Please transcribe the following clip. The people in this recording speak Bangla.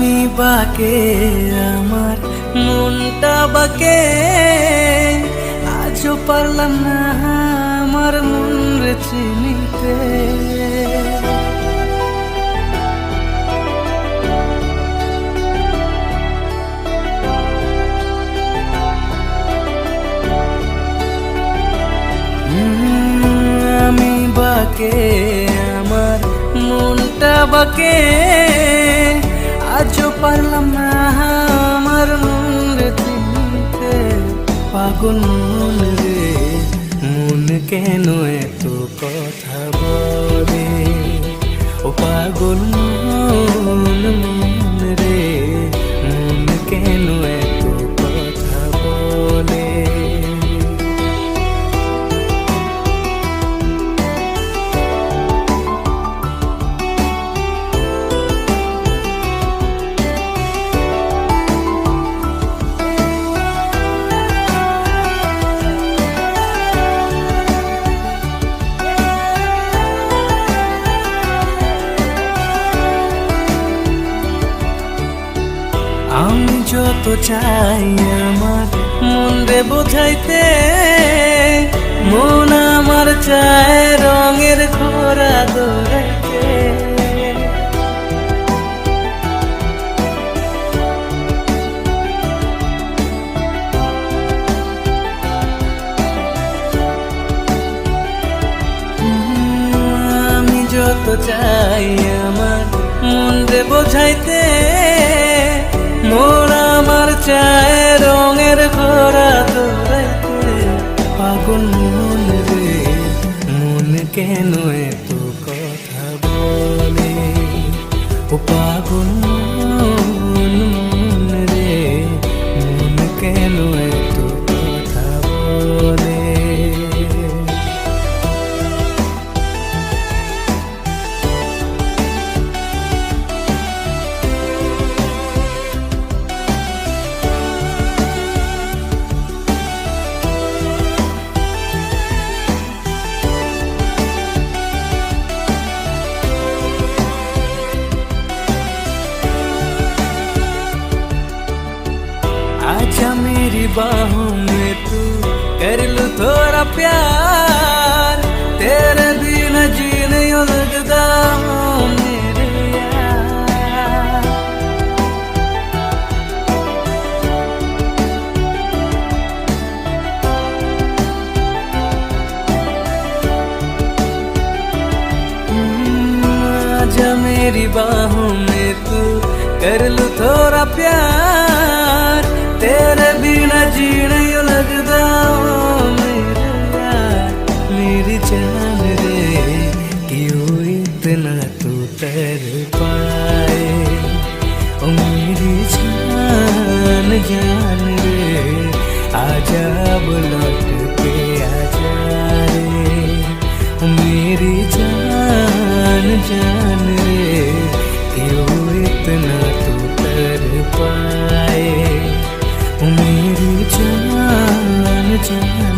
আমি বাকে আমার মনটা বাকে, আজও পারলাম না আমার মন রে চিনিতে। আমি বাকে আমার মনটা বাকে, আজও পারলাম না আমার মন রে চিনতে। পাগল মন রে মন কেন এত কথা বলে, ও পাগল মন মন রে মন কেন এত কথা বলে। আমি যত চাই আমার মন রে বোঝাইতে, মন আমার চায় রঙের ঘোড়া দৌড়াইতে। আমি যত চাই আমার মন রে বোঝাইতে, মন আমার চায় রঙের ঘোড়া দৌড়াইতে। পাগল মন রে মন কেন এত কথা বলে, ও পাগল মন মন রে মন কেন এত কথা বলে। आजा मेरी बाहों में तू कर लूं थोड़ा प्यार, तेरे बिना जी नहीं लगता मेरे यार। आजा मेरी बाहों में तू कर लूं थोड़ा प्यार, तेरे बिना जी नहीं लगता मेरे यार। मेरी जान रे क्यों इतना तू तर पाए, ओ मेरी जान जान रे आजा लौट के आजा रे। ओ मेरी जान जान रे क्यों इतना तू तर पाए, मेरी जान जान।